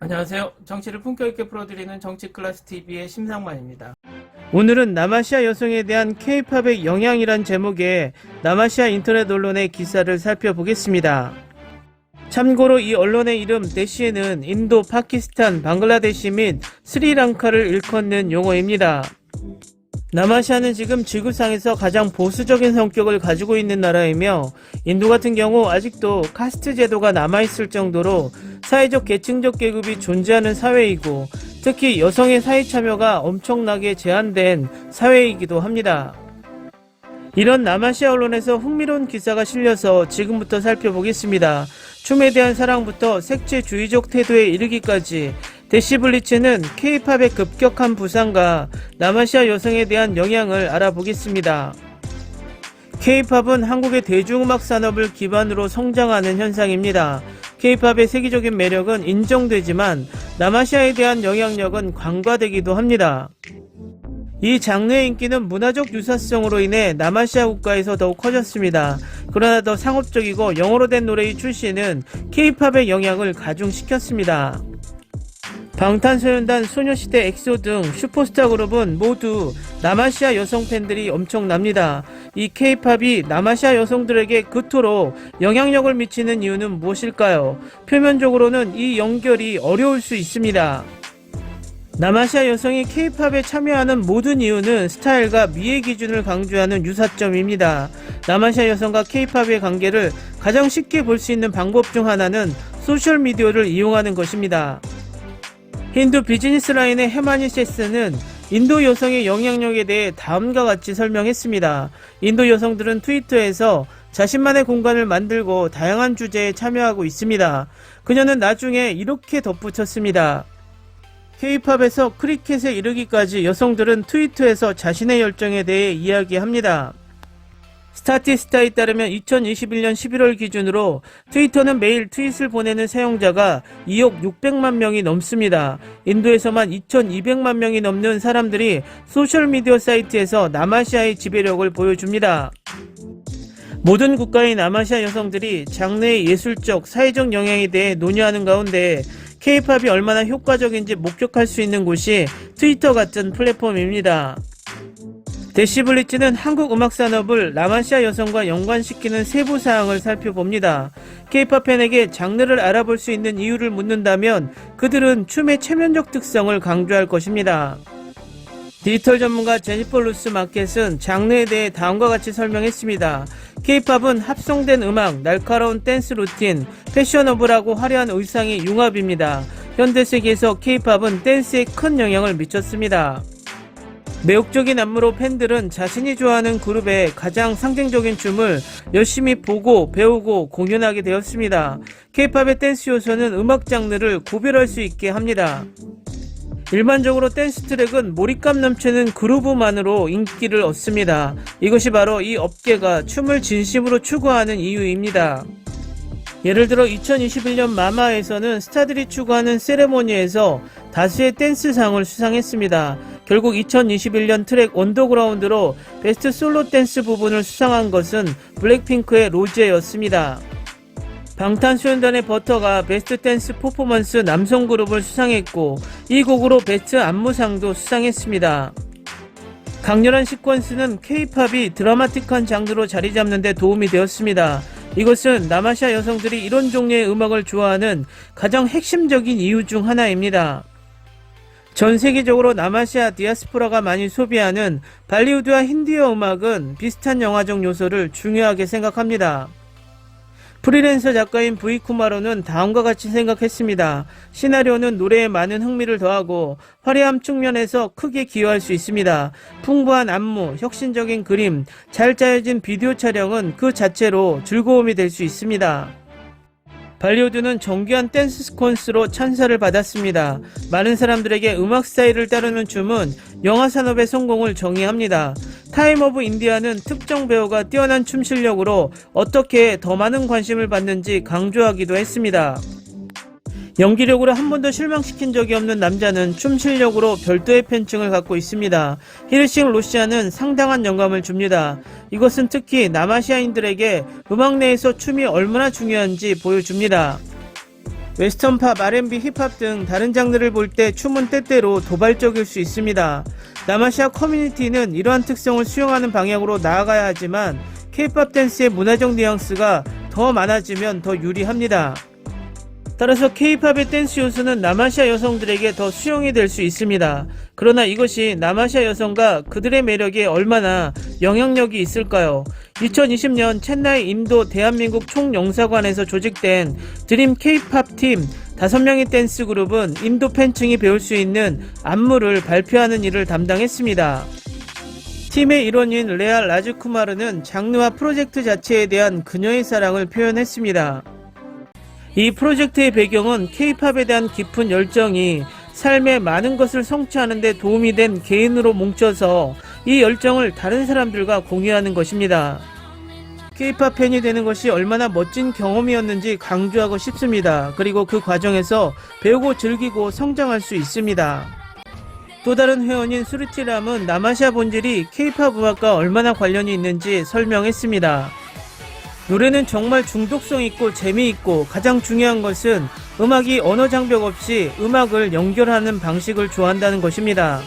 안녕하세요. 정치를 품격 있게 풀어드리는 정치클래스TV의 심상만입니다. 오늘은 남아시아 여성에 대한 K-팝의 영향이란 제목의 남아시아 인터넷 언론의 기사를 살펴보겠습니다. 참고로 이 언론의 이름 대시에는 인도, 파키스탄, 방글라데시 및 스리랑카를 일컫는 용어입니다. 남아시아는 지금 지구상에서 가장 보수적인 성격을 가지고 있는 나라이며 인도 같은 경우 아직도 카스트 제도가 남아있을 정도로 사회적 계층적 계급이 존재하는 사회이고 특히 여성의 사회 참여가 엄청나게 제한된 사회이기도 합니다. 이런 남아시아 언론에서 흥미로운 기사가 실려서 지금부터 살펴보겠습니다. 춤에 대한 사랑부터 색채주의적 태도에 이르기까지 대시블리츠는 K-팝의 급격한 부상과 남아시아 여성에 대한 영향을 알아보겠습니다. K-팝은 한국의 대중음악 산업을 기반으로 성장하는 현상입니다. K-팝의 세계적인 매력은 인정되지만 남아시아에 대한 영향력은 간과되기도 합니다. 이 장르의 인기는 문화적 유사성으로 인해 남아시아 국가에서 더욱 커졌습니다. 그러나 더 상업적이고 영어로 된 노래의 출시는 K-팝의 영향을 가중시켰습니다. 방탄소년단, 소녀시대, 엑소 등 슈퍼스타 그룹은 모두 남아시아 여성 팬들이 엄청납니다. 이 K-팝이 남아시아 여성들에게 그토록 영향력을 미치는 이유는 무엇일까요? 표면적으로는 이 연결이 어려울 수 있습니다. 남아시아 여성이 K-팝에 참여하는 모든 이유는 스타일과 미의 기준을 강조하는 유사점입니다. 남아시아 여성과 K-팝의 관계를 가장 쉽게 볼 수 있는 방법 중 하나는 소셜미디어를 이용하는 것입니다. 힌두 비즈니스 라인의 헤마니 세스는 인도 여성의 영향력에 대해 다음과 같이 설명했습니다. 인도 여성들은 트위터에서 자신만의 공간을 만들고 다양한 주제에 참여하고 있습니다. 그녀는 나중에 이렇게 덧붙였습니다. K-팝에서 크리켓에 이르기까지 여성들은 트위터에서 자신의 열정에 대해 이야기합니다. 스타티스타에 따르면 2021년 11월 기준으로 트위터는 매일 트윗을 보내는 사용자가 2억 600만 명이 넘습니다. 인도에서만 2200만 명이 넘는 사람들이 소셜미디어 사이트에서 남아시아의 지배력을 보여줍니다. 모든 국가의 남아시아 여성들이 장르의 예술적, 사회적 영향에 대해 논의하는 가운데 K-팝이 얼마나 효과적인지 목격할 수 있는 곳이 트위터 같은 플랫폼입니다. 대시블리츠는 한국 음악 산업을 남아시아 여성과 연관시키는 세부 사항을 살펴봅니다. K-팝 팬에게 장르를 알아볼 수 있는 이유를 묻는다면 그들은 춤의 체면적 특성을 강조할 것입니다. 디지털 전문가 제니퍼 루스 마켓은 장르에 대해 다음과 같이 설명했습니다. K-팝은 합성된 음악, 날카로운 댄스 루틴, 패셔너블하고 화려한 의상의 융합입니다. 현대 세계에서 K-팝은 댄스에 큰 영향을 미쳤습니다. 매혹적인 안무로 팬들은 자신이 좋아하는 그룹의 가장 상징적인 춤을 열심히 보고 배우고 공연하게 되었습니다. K-팝의 댄스 요소는 음악 장르를 구별할 수 있게 합니다. 일반적으로 댄스 트랙은 몰입감 넘치는 그루브만으로 인기를 얻습니다. 이것이 바로 이 업계가 춤을 진심으로 추구하는 이유입니다. 예를 들어 2021년 마마에서는 스타들이 추구하는 세레모니에서 다수의 댄스상을 수상했습니다. 결국 2021년 트랙 언더그라운드로 베스트 솔로 댄스 부분을 수상한 것은 블랙핑크의 로제였습니다. 방탄소년단의 버터가 베스트 댄스 퍼포먼스 남성 그룹을 수상했고 이 곡으로 베스트 안무상도 수상했습니다. 강렬한 시퀀스는 K-팝이 드라마틱한 장르로 자리 잡는 데 도움이 되었습니다. 이것은 남아시아 여성들이 이런 종류의 음악을 좋아하는 가장 핵심적인 이유 중 하나입니다. 전 세계적으로 남아시아 디아스포라가 많이 소비하는 발리우드와 힌디어 음악은 비슷한 영화적 요소를 중요하게 생각합니다. 프리랜서 작가인 V 쿠마로는 다음과 같이 생각했습니다. 시나리오는 노래에 많은 흥미를 더하고 화려함 측면에서 크게 기여할 수 있습니다. 풍부한 안무, 혁신적인 그림, 잘 짜여진 비디오 촬영은 그 자체로 즐거움이 될 수 있습니다. 발리우드는 정교한 댄스 스퀀스로 찬사를 받았습니다. 많은 사람들에게 음악 스타일을 따르는 춤은 영화 산업의 성공을 정의합니다. 타임 오브 인디아는 특정 배우가 뛰어난 춤 실력으로 어떻게 더 많은 관심을 받는지 강조하기도 했습니다. 연기력으로 한 번도 실망시킨 적이 없는 남자는 춤 실력으로 별도의 팬층을 갖고 있습니다. 히르싱 로시아는 상당한 영감을 줍니다. 이것은 특히 남아시아인들에게 음악 내에서 춤이 얼마나 중요한지 보여줍니다. 웨스턴팝, R&B, 힙합 등 다른 장르를 볼 때 춤은 때때로 도발적일 수 있습니다. 남아시아 커뮤니티는 이러한 특성을 수용하는 방향으로 나아가야 하지만 K-팝 댄스의 문화적 뉘앙스가 더 많아지면 더 유리합니다. 따라서 K-팝의 댄스 요소는 남아시아 여성들에게 더 수용이 될 수 있습니다. 그러나 이것이 남아시아 여성과 그들의 매력에 얼마나 영향력이 있을까요? 2020년 첸나이 인도 대한민국 총영사관에서 조직된 드림 K-팝 팀 5명의 댄스 그룹은 인도 팬층이 배울 수 있는 안무를 발표하는 일을 담당했습니다. 팀의 일원인 레아 라즈쿠마르는 장르와 프로젝트 자체에 대한 그녀의 사랑을 표현했습니다. 이 프로젝트의 배경은 K-팝에 대한 깊은 열정이 삶의 많은 것을 성취하는 데 도움이 된 개인으로 뭉쳐서 이 열정을 다른 사람들과 공유하는 것입니다. K-팝 팬이 되는 것이 얼마나 멋진 경험이었는지 강조하고 싶습니다. 그리고 그 과정에서 배우고 즐기고 성장할 수 있습니다. 또 다른 회원인 수르티람은 남아시아 본질이 K-팝 음악과 얼마나 관련이 있는지 설명했습니다. 노래는 정말 중독성 있고 재미있고 가장 중요한 것은 음악이 언어 장벽 없이 음악을 연결하는 방식을 좋아한다는 것입니다.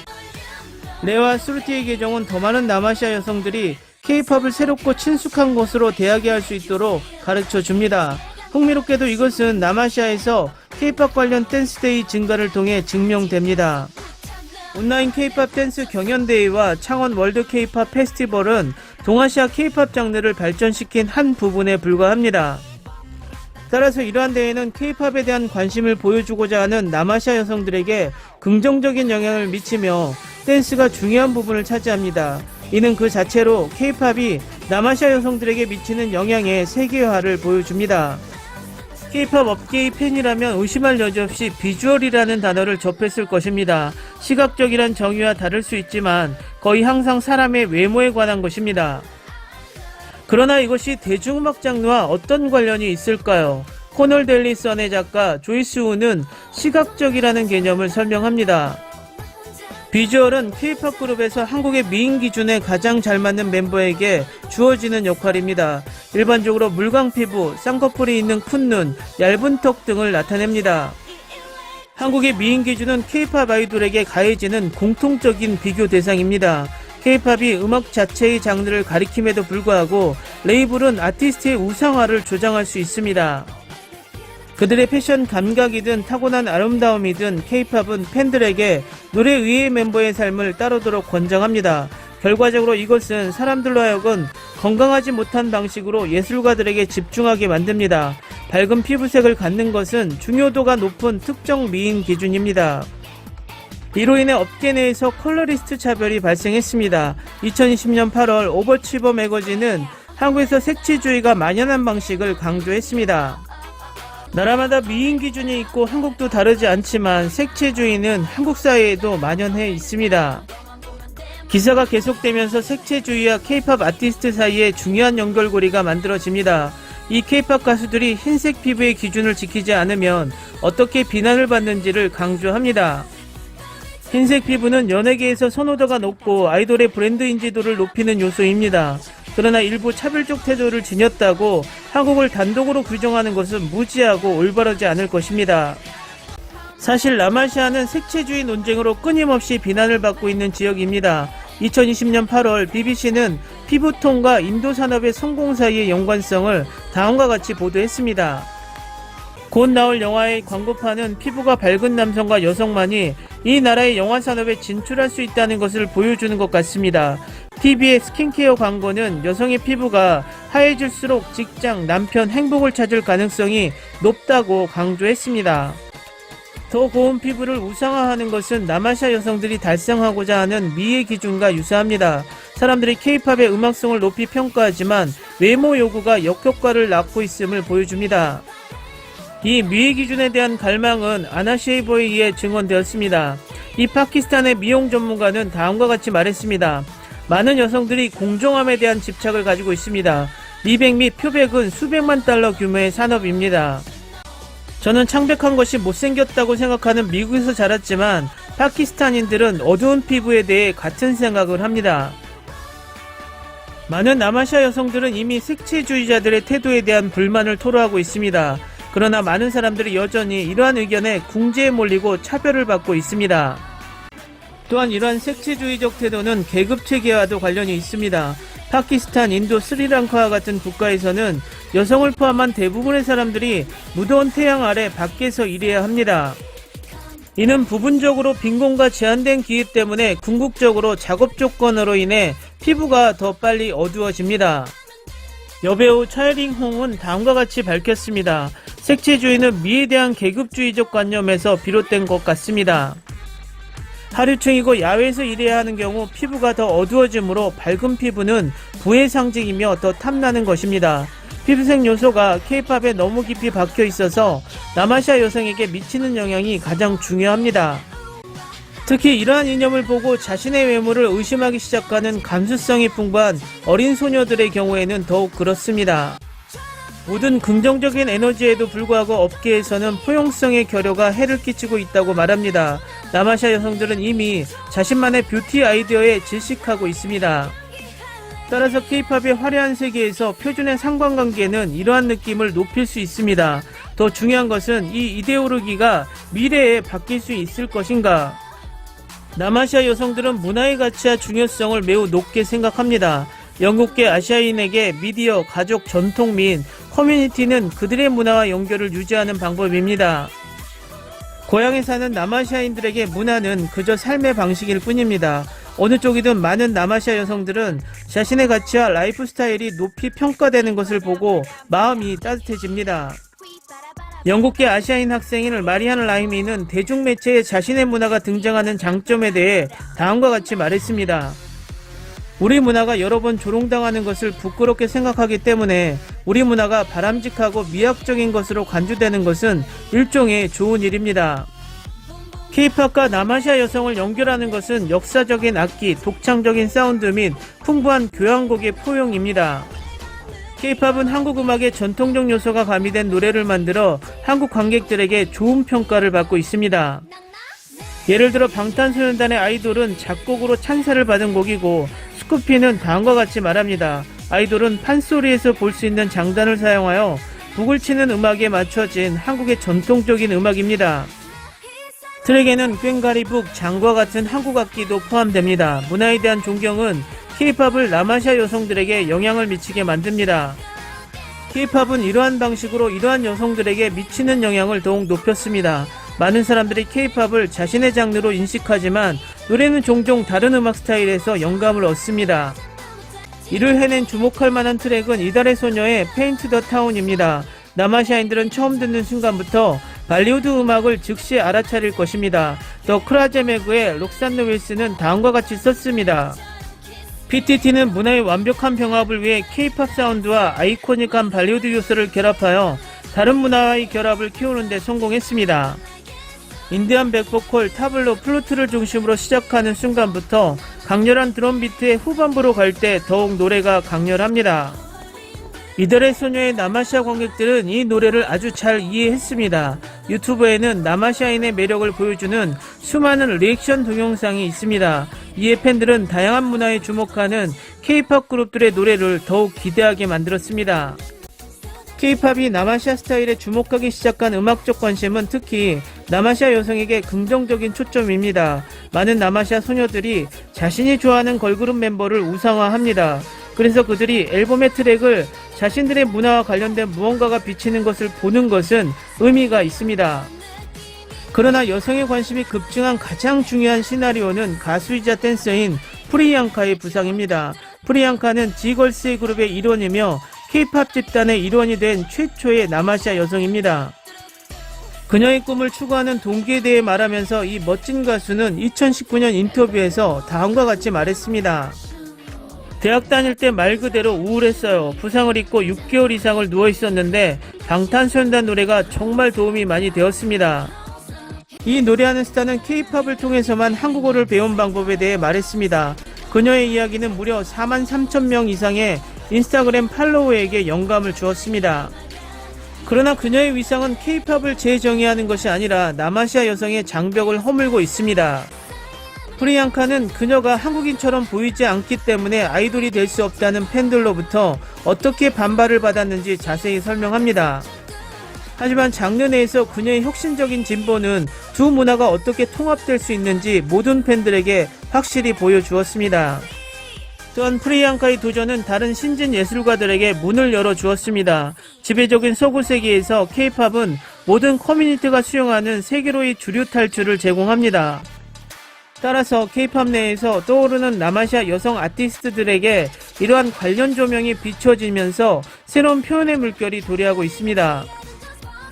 레와 수르티의 계정은 더 많은 남아시아 여성들이 K-팝을 새롭고 친숙한 것으로 대하게 할 수 있도록 가르쳐 줍니다. 흥미롭게도 이것은 남아시아에서 K-팝 관련 댄스데이 증가를 통해 증명됩니다. 온라인 K-팝 댄스 경연대회와 창원 월드 K-팝 페스티벌은 동아시아 K-팝 장르를 발전시킨 한 부분에 불과합니다. 따라서 이러한 대회는 K-팝에 대한 관심을 보여주고자 하는 남아시아 여성들에게 긍정적인 영향을 미치며 댄스가 중요한 부분을 차지합니다. 이는 그 자체로 K-팝이 남아시아 여성들에게 미치는 영향의 세계화를 보여줍니다. K-팝 업계의 팬이라면 의심할 여지 없이 비주얼이라는 단어를 접했을 것입니다. 시각적이란 정의와 다를 수 있지만 거의 항상 사람의 외모에 관한 것입니다. 그러나 이것이 대중음악 장르와 어떤 관련이 있을까요? 코널 델리 선의 작가 조이스 우는 시각적이라는 개념을 설명합니다. 비주얼은 K-팝 그룹에서 한국의 미인 기준에 가장 잘 맞는 멤버에게 주어지는 역할입니다. 일반적으로 물광 피부, 쌍꺼풀이 있는 큰 눈, 얇은 턱 등을 나타냅니다. 한국의 미인 기준은 K-팝 아이돌에게 가해지는 공통적인 비교 대상입니다. K-팝이 음악 자체의 장르를 가리킴에도 불구하고 레이블은 아티스트의 우상화를 조장할 수 있습니다. 그들의 패션 감각이든 타고난 아름다움이든 K-팝은 팬들에게 노래 의외의 멤버의 삶을 따르도록 권장합니다. 결과적으로 이것은 사람들로 하여금 건강하지 못한 방식으로 예술가들에게 집중하게 만듭니다. 밝은 피부색을 갖는 것은 중요도가 높은 특정 미인 기준입니다. 이로 인해 업계 내에서 컬러리스트 차별이 발생했습니다. 2020년 8월 오버치버 매거진은 한국에서 색채주의가 만연한 방식을 강조했습니다. 나라마다 미인 기준이 있고 한국도 다르지 않지만 색채주의는 한국 사회에도 만연해 있습니다. 기사가 계속되면서 색채주의와 K-팝 아티스트 사이에 중요한 연결고리가 만들어집니다. 이 K-팝 가수들이 흰색 피부의 기준을 지키지 않으면 어떻게 비난을 받는지를 강조합니다. 흰색 피부는 연예계에서 선호도가 높고 아이돌의 브랜드 인지도를 높이는 요소입니다. 그러나 일부 차별적 태도를 지녔다고 한국을 단독으로 규정하는 것은 무지하고 올바르지 않을 것입니다. 사실 남아시아는 색채주의 논쟁으로 끊임없이 비난을 받고 있는 지역입니다. 2020년 8월 BBC는 피부톤과 인도 산업의 성공 사이의 연관성을 다음과 같이 보도했습니다. 곧 나올 영화의 광고판은 피부가 밝은 남성과 여성만이 이 나라의 영화 산업에 진출할 수 있다는 것을 보여주는 것 같습니다. TV의 스킨케어 광고는 여성의 피부가 하얘질수록 직장, 남편, 행복을 찾을 가능성이 높다고 강조했습니다. 더 고운 피부를 우상화하는 것은 남아시아 여성들이 달성하고자 하는 미의 기준과 유사합니다. 사람들이 K-팝의 음악성을 높이 평가하지만 외모 요구가 역효과를 낳고 있음을 보여줍니다. 이 미의 기준에 대한 갈망은 아나쉐이버에 의해 증언되었습니다. 이 파키스탄의 미용 전문가는 다음과 같이 말했습니다. 많은 여성들이 공정함에 대한 집착을 가지고 있습니다. 미백 및 표백은 수백만 달러 규모의 산업입니다. 저는 창백한 것이 못생겼다고 생각하는 미국에서 자랐지만 파키스탄인들은 어두운 피부에 대해 같은 생각을 합니다. 많은 남아시아 여성들은 이미 색채주의자들의 태도에 대한 불만을 토로하고 있습니다. 그러나 많은 사람들이 여전히 이러한 의견에 궁지에 몰리고 차별을 받고 있습니다. 또한 이러한 색채주의적 태도는 계급 체계와도 관련이 있습니다. 파키스탄, 인도, 스리랑카와 같은 국가에서는 여성을 포함한 대부분의 사람들이 무더운 태양 아래 밖에서 일해야 합니다. 이는 부분적으로 빈곤과 제한된 기회 때문에 궁극적으로 작업 조건으로 인해 피부가 더 빨리 어두워집니다. 여배우 차이링 홍은 다음과 같이 밝혔습니다. 색채주의는 미에 대한 계급주의적 관념에서 비롯된 것 같습니다. 하류층이고 야외에서 일해야 하는 경우 피부가 더 어두워지므로 밝은 피부는 부의 상징이며 더 탐나는 것입니다. 피부색 요소가 K-팝에 너무 깊이 박혀 있어서 남아시아 여성에게 미치는 영향이 가장 중요합니다. 특히 이러한 이념을 보고 자신의 외모를 의심하기 시작하는 감수성이 풍부한 어린 소녀들의 경우에는 더욱 그렇습니다. 모든 긍정적인 에너지에도 불구하고 업계에서는 포용성의 결여가 해를 끼치고 있다고 말합니다. 남아시아 여성들은 이미 자신만의 뷰티 아이디어에 질식하고 있습니다. 따라서 K-팝의 화려한 세계에서 표준의 상관관계는 이러한 느낌을 높일 수 있습니다. 더 중요한 것은 이 이데올로기가 미래에 바뀔 수 있을 것인가. 남아시아 여성들은 문화의 가치와 중요성을 매우 높게 생각합니다. 영국계 아시아인에게 미디어, 가족, 전통, 민, 커뮤니티는 그들의 문화와 연결을 유지하는 방법입니다. 고향에 사는 남아시아인들에게 문화는 그저 삶의 방식일 뿐입니다. 어느 쪽이든 많은 남아시아 여성들은 자신의 가치와 라이프 스타일이 높이 평가되는 것을 보고 마음이 따뜻해집니다. 영국계 아시아인 학생인 마리안 라이미는 대중매체에 자신의 문화가 등장하는 장점에 대해 다음과 같이 말했습니다. 우리 문화가 여러 번 조롱당하는 것을 부끄럽게 생각하기 때문에 우리 문화가 바람직하고 미학적인 것으로 간주되는 것은 일종의 좋은 일입니다. K-팝과 남아시아 여성을 연결하는 것은 역사적인 악기, 독창적인 사운드 및 풍부한 교향곡의 포용입니다. K-팝은 한국 음악의 전통적 요소가 가미된 노래를 만들어 한국 관객들에게 좋은 평가를 받고 있습니다. 예를 들어 방탄소년단의 아이돌은 작곡으로 찬사를 받은 곡이고, 스쿠피는 다음과 같이 말합니다. 아이돌은 판소리에서 볼 수 있는 장단을 사용하여 북을 치는 음악에 맞춰진 한국의 전통적인 음악입니다. 트랙에는 꽹과리북, 장과 같은 한국 악기도 포함됩니다. 문화에 대한 존경은 K-팝을 남아시아 여성들에게 영향을 미치게 만듭니다. K-팝은 이러한 방식으로 이러한 여성들에게 미치는 영향을 더욱 높였습니다. 많은 사람들이 K-팝을 자신의 장르로 인식하지만 노래는 종종 다른 음악 스타일에서 영감을 얻습니다. 이를 해낸 주목할 만한 트랙은 이달의 소녀의 페인트 더 타운입니다. 남아시아인들은 처음 듣는 순간부터 발리우드 음악을 즉시 알아차릴 것입니다. 더 크라제메그의 록산느 윌스는 다음과 같이 썼습니다. PTT는 문화의 완벽한 병합을 위해 K-팝 사운드와 아이코닉한 발리우드 요소를 결합하여 다른 문화와의 결합을 키우는 데 성공했습니다. 인디안 백보컬 타블로 플루트를 중심으로 시작하는 순간부터 강렬한 드럼 비트의 후반부로 갈 때 더욱 노래가 강렬합니다. 이달의 소녀의 남아시아 관객들은 이 노래를 아주 잘 이해했습니다. 유튜브에는 남아시아인의 매력을 보여주는 수많은 리액션 동영상이 있습니다. 이에 팬들은 다양한 문화에 주목하는 K-팝 그룹들의 노래를 더욱 기대하게 만들었습니다. K-팝이 남아시아 스타일에 주목하기 시작한 음악적 관심은 특히 남아시아 여성에게 긍정적인 초점입니다. 많은 남아시아 소녀들이 자신이 좋아하는 걸그룹 멤버를 우상화합니다. 그래서 그들이 앨범의 트랙을 자신들의 문화와 관련된 무언가가 비치는 것을 보는 것은 의미가 있습니다. 그러나 여성의 관심이 급증한 가장 중요한 시나리오는 가수이자 댄서인 프리앙카의 부상입니다. 프리앙카는 지걸스의 그룹의 일원이며 K-팝 집단의 일원이 된 최초의 남아시아 여성입니다. 그녀의 꿈을 추구하는 동기에 대해 말하면서 이 멋진 가수는 2019년 인터뷰에서 다음과 같이 말했습니다. 대학 다닐 때 말 그대로 우울했어요. 부상을 입고 6개월 이상을 누워 있었는데 방탄소년단 노래가 정말 도움이 많이 되었습니다. 이 노래하는 스타는 K-팝을 통해서만 한국어를 배운 방법에 대해 말했습니다. 그녀의 이야기는 무려 43,000명 이상의 인스타그램 팔로워에게 영감을 주었습니다. 그러나 그녀의 위상은 K-팝을 재정의하는 것이 아니라 남아시아 여성의 장벽을 허물고 있습니다. 프리앙카는 그녀가 한국인처럼 보이지 않기 때문에 아이돌이 될 수 없다는 팬들로부터 어떻게 반발을 받았는지 자세히 설명합니다. 하지만 장르 내에서 그녀의 혁신적인 진보는 두 문화가 어떻게 통합될 수 있는지 모든 팬들에게 확실히 보여주었습니다. 또한 프리앙카의 도전은 다른 신진 예술가들에게 문을 열어주었습니다. 지배적인 서구 세계에서 K-팝은 모든 커뮤니티가 수용하는 세계로의 주류 탈출을 제공합니다. 따라서 K-팝 내에서 떠오르는 남아시아 여성 아티스트들에게 이러한 관련 조명이 비춰지면서 새로운 표현의 물결이 도래하고 있습니다.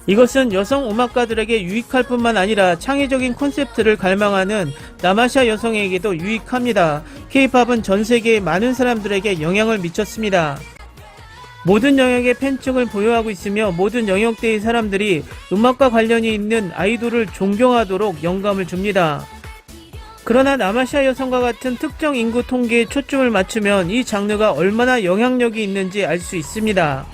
이것은 여성 음악가들에게 유익할 뿐만 아니라 창의적인 콘셉트를 갈망하는 남아시아 여성에게도 유익합니다. K-팝은 전 세계의 많은 사람들에게 영향을 미쳤습니다. 모든 영역의 팬층을 보유하고 있으며 모든 영역대의 사람들이 음악과 관련이 있는 아이돌을 존경하도록 영감을 줍니다. 그러나 남아시아 여성과 같은 특정 인구 통계에 초점을 맞추면 이 장르가 얼마나 영향력이 있는지 알 수 있습니다.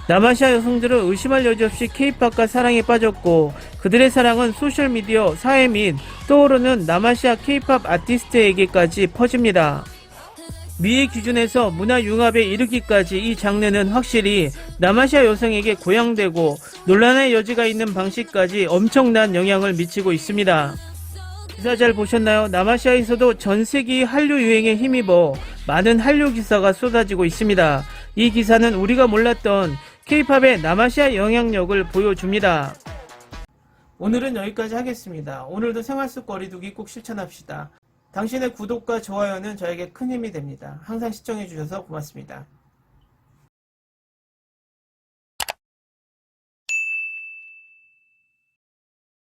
남아시아 여성들은 의심할 여지 없이 K-팝과 사랑에 빠졌고 그들의 사랑은 소셜미디어, 사회 및 떠오르는 남아시아 K-팝 아티스트에게까지 퍼집니다. 미의 기준에서 문화 융합에 이르기까지 이 장르는 확실히 남아시아 여성에게 고양되고 논란의 여지가 있는 방식까지 엄청난 영향을 미치고 있습니다. 기사 잘 보셨나요? 남아시아에서도 전 세계의 한류 유행에 힘입어 많은 한류 기사가 쏟아지고 있습니다. 이 기사는 우리가 몰랐던 K-팝의 남아시아 영향력을 보여줍니다. 오늘은 여기까지 하겠습니다. 오늘도 생활 속 거리두기 꼭 실천합시다. 당신의 구독과 좋아요는 저에게 큰 힘이 됩니다. 항상 시청해주셔서 고맙습니다.